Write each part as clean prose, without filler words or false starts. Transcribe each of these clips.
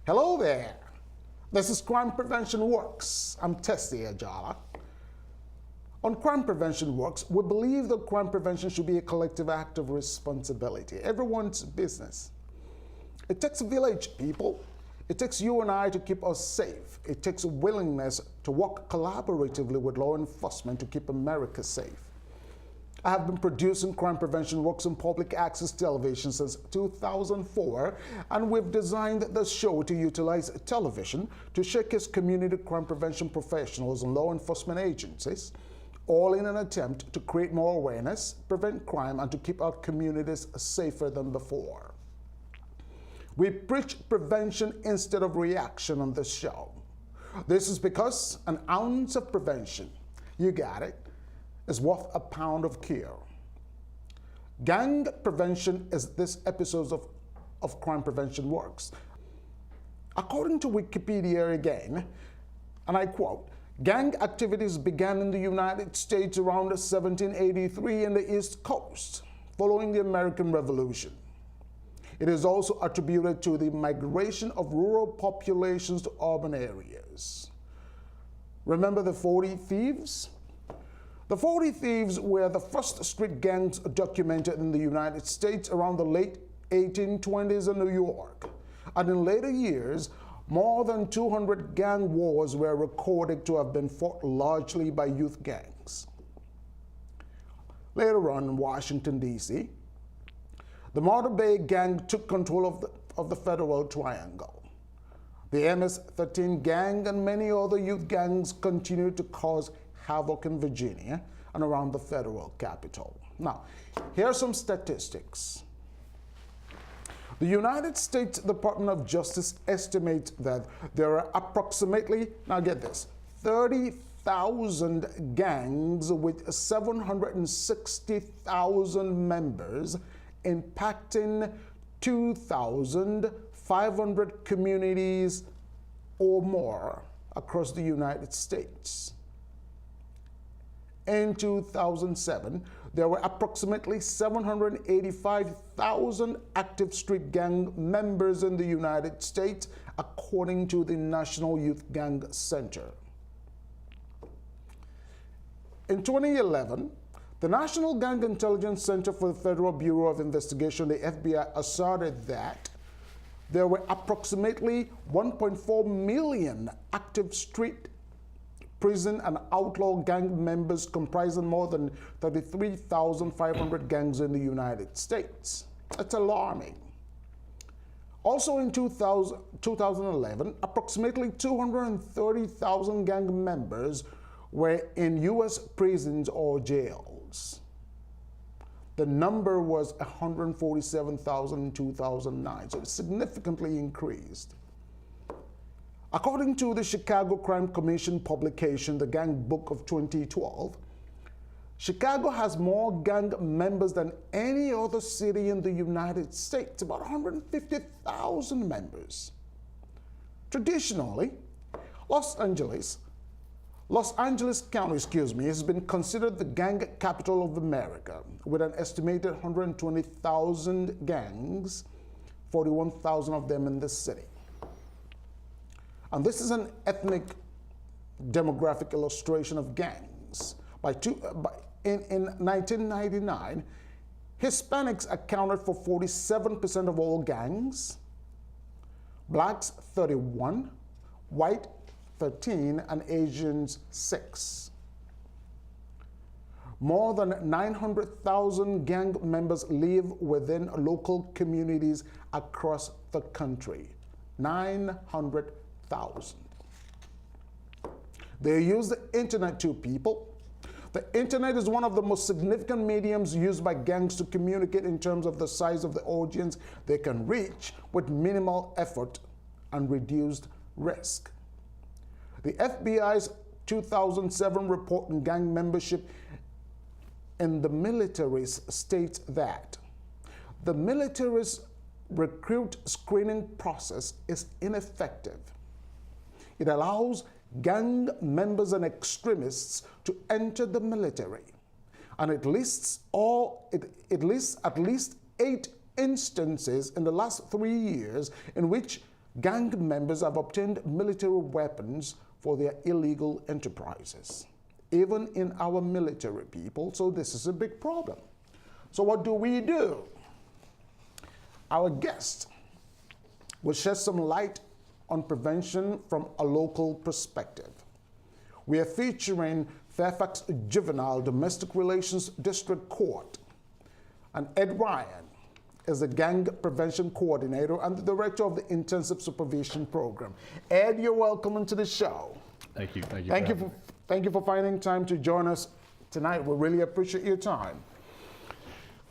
Hello there. This is Crime Prevention Works. I'm Tessie Ajala. On Crime Prevention Works, we believe that crime prevention should be a collective act of responsibility, everyone's business. It takes a village, people. It takes you and I to keep us safe. It takes a willingness to work collaboratively with law enforcement to keep America safe. I have been producing Crime Prevention Works on public access television since 2004, and we've designed the show to utilize television to showcase community crime prevention professionals and law enforcement agencies, all in an attempt to create more awareness, prevent crime, and to keep our communities safer than before. We preach prevention instead of reaction on this show. This is because an ounce of prevention, you got it, is worth a pound of cure. Gang prevention is this episode of Crime Prevention Works. According to Wikipedia again, and I quote, gang activities began in the United States around 1783 in the East Coast, following the American Revolution. It is also attributed to the migration of rural populations to urban areas. Remember the 40 Thieves? The 40 Thieves were the first street gangs documented in the United States around the late 1820s in New York. And in later years, more than 200 gang wars were recorded to have been fought largely by youth gangs. Later on in Washington, D.C., the Murder Bay Gang took control of the Federal Triangle. The MS-13 gang and many other youth gangs continued to cause havoc in Virginia and around the federal capital. Now, here are some statistics. The United States Department of Justice estimates that there are approximately, now get this, 30,000 gangs with 760,000 members, impacting 2,500 communities or more across the United States. In 2007, there were approximately 785,000 active street gang members in the United States, according to the National Youth Gang Center. In 2011, the National Gang Intelligence Center for the Federal Bureau of Investigation, the FBI, asserted that there were approximately 1.4 million active street, prison, and outlaw gang members comprising more than 33,500 gangs in the United States. That's alarming. Also in 2011, approximately 230,000 gang members were in U.S. prisons or jails. The number was 147,000 in 2009, so it significantly increased. According to the Chicago Crime Commission publication, The Gang Book of 2012, Chicago has more gang members than any other city in the United States, about 150,000 members. Traditionally, Los Angeles County, has been considered the gang capital of America, with an estimated 120,000 gangs, 41,000 of them in the city. And this is an ethnic demographic illustration of gangs. In 1999, Hispanics accounted for 47% of all gangs, blacks 31%, white 13 and Asians 6. More than 900,000 gang members live within local communities across the country. 900,000. They use the internet to people. The internet is one of the most significant mediums used by gangs to communicate in terms of the size of the audience they can reach with minimal effort and reduced risk. The FBI's 2007 report on gang membership in the militaries states that the military's recruit screening process is ineffective. It allows gang members and extremists to enter the military, and it lists at least 8 instances in the last 3 years in which gang members have obtained military weapons for their illegal enterprises, even in our military people. So this is a big problem. So what do? Our guest will shed some light on prevention from a local perspective. We are featuring Fairfax Juvenile Domestic Relations District Court, and Ed Ryan is the Gang Prevention Coordinator and the Director of the Intensive Supervision Program. Ed, you're welcome into the show. Thank you. Thank you for finding time to join us tonight. We really appreciate your time.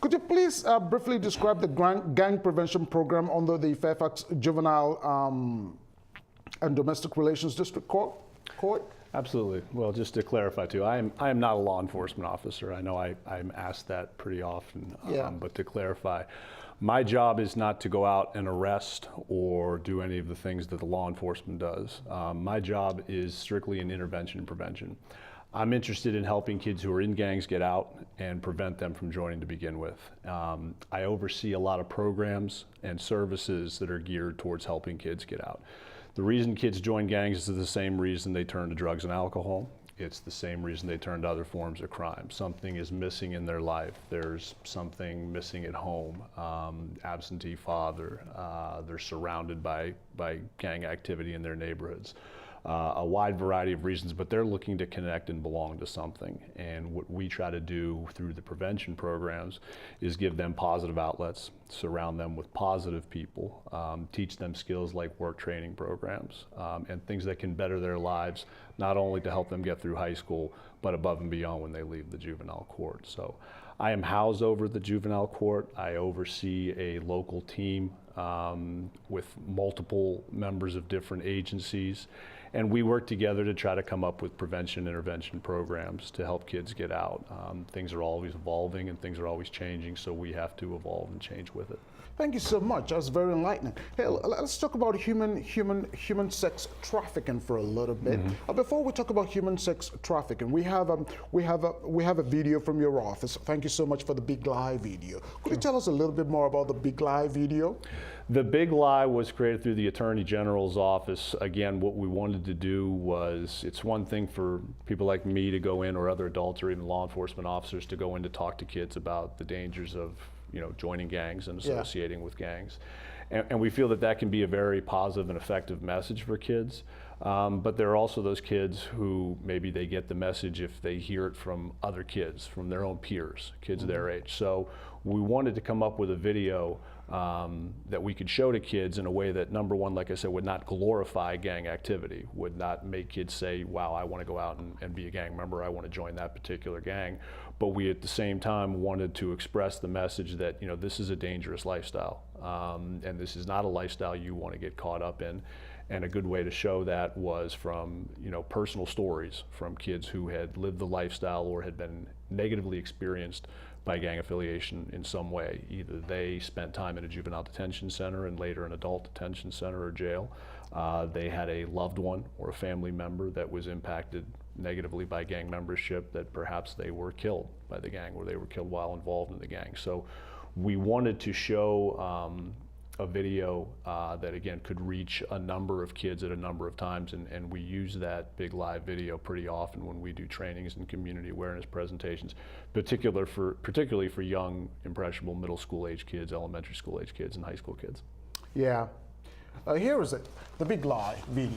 Could you please briefly describe the gang prevention program under the Fairfax Juvenile and Domestic Relations District Court? Absolutely. Well, just to clarify too, I am not a law enforcement officer. I know I'm asked that pretty often, but to clarify, my job is not to go out and arrest or do any of the things that the law enforcement does. My job is strictly in intervention and prevention. I'm interested in helping kids who are in gangs get out and prevent them from joining to begin with. I oversee a lot of programs and services that are geared towards helping kids get out. The reason kids join gangs is the same reason they turn to drugs and alcohol. It's the same reason they turn to other forms of crime. Something is missing in their life. There's something missing at home, absentee father. They're surrounded by gang activity in their neighborhoods. A wide variety of reasons, but they're looking to connect and belong to something. And what we try to do through the prevention programs is give them positive outlets, surround them with positive people, teach them skills like work training programs, and things that can better their lives, not only to help them get through high school, but above and beyond when they leave the juvenile court. So I am housed over the juvenile court. I oversee a local team with multiple members of different agencies. And we work together to try to come up with prevention intervention programs to help kids get out. Things are always evolving and things are always changing, so we have to evolve and change with it. Thank you so much. That's very enlightening. Hey, let's talk about human sex trafficking for a little bit. Before we talk about human sex trafficking, we have a video from your office. Thank you so much for the Big Lie video. Could you tell us a little bit more about the Big Lie video? The Big Lie was created through the Attorney General's office. Again, what we wanted to do was, it's one thing for people like me to go in, or other adults or even law enforcement officers to go in to talk to kids about the dangers of joining gangs and associating with gangs. And we feel that that can be a very positive and effective message for kids. But there are also those kids who maybe they get the message if they hear it from other kids, from their own peers, kids their age. So we wanted to come up with a video that we could show to kids in a way that, number one, like I said, would not glorify gang activity, would not make kids say, wow, I want to go out and be a gang member, I want to join that particular gang. But we at the same time wanted to express the message that this is a dangerous lifestyle, and this is not a lifestyle you want to get caught up in. And a good way to show that was from personal stories from kids who had lived the lifestyle or had been negatively experienced by gang affiliation in some way. Either they spent time in a juvenile detention center and later an adult detention center or jail. They had a loved one or a family member that was impacted negatively by gang membership, that perhaps they were killed by the gang or they were killed while involved in the gang. So we wanted to show a video that again could reach a number of kids at a number of times, and we use that Big Live video pretty often when we do trainings and community awareness presentations, particularly for young, impressionable middle school age kids, elementary school age kids, and high school kids. Yeah. Here is it, the Big Lie video.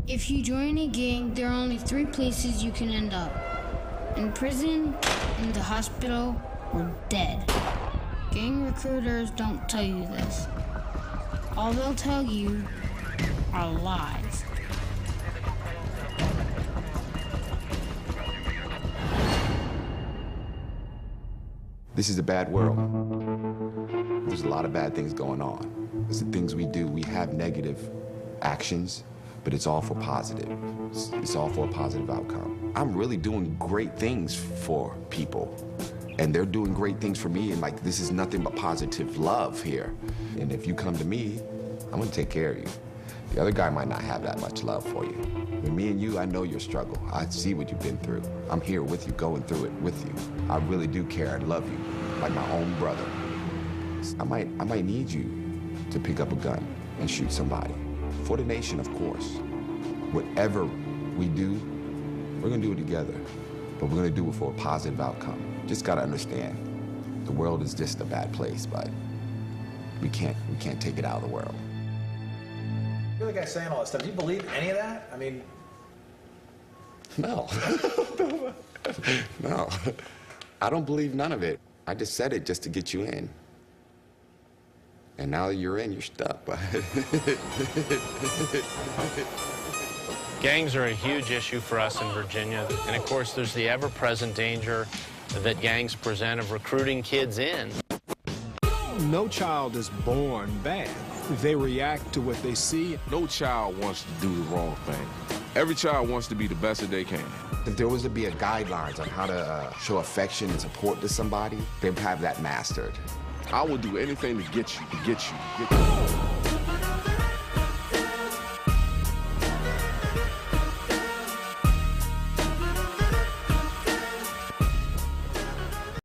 If you join a gang, there are only 3 places you can end up. In prison, in the hospital, or dead. Gang recruiters don't tell you this. All they'll tell you are lies. This is a bad world. There's a lot of bad things going on. There's the things we do. We have negative actions, but it's all for positive. It's all for a positive outcome. I'm really doing great things for people, and they're doing great things for me, and like, this is nothing but positive love here. And if you come to me, I'm gonna take care of you. The other guy might not have that much love for you. But me and you, I know your struggle. I see what you've been through. I'm here with you, going through it with you. I really do care and love you, like my own brother. I might need you to pick up a gun and shoot somebody. For the nation, of course. Whatever we do, we're gonna do it together, but we're gonna do it for a positive outcome. Just gotta understand, the world is just a bad place, but we can't take it out of the world. You're the guy saying all that stuff. Do you believe any of that? I mean... No. No. I don't believe none of it. I just said it just to get you in. And now that you're in, you're stuck. But gangs are a huge issue for us in Virginia. And of course, there's the ever-present danger that gangs present of recruiting kids in. No child is born bad. They react to what they see. No child wants to do the wrong thing. Every child wants to be the best that they can. if there was to be a guidelines on how to show affection and support to somebody, they'd have that mastered. I will do anything to get you, to get you.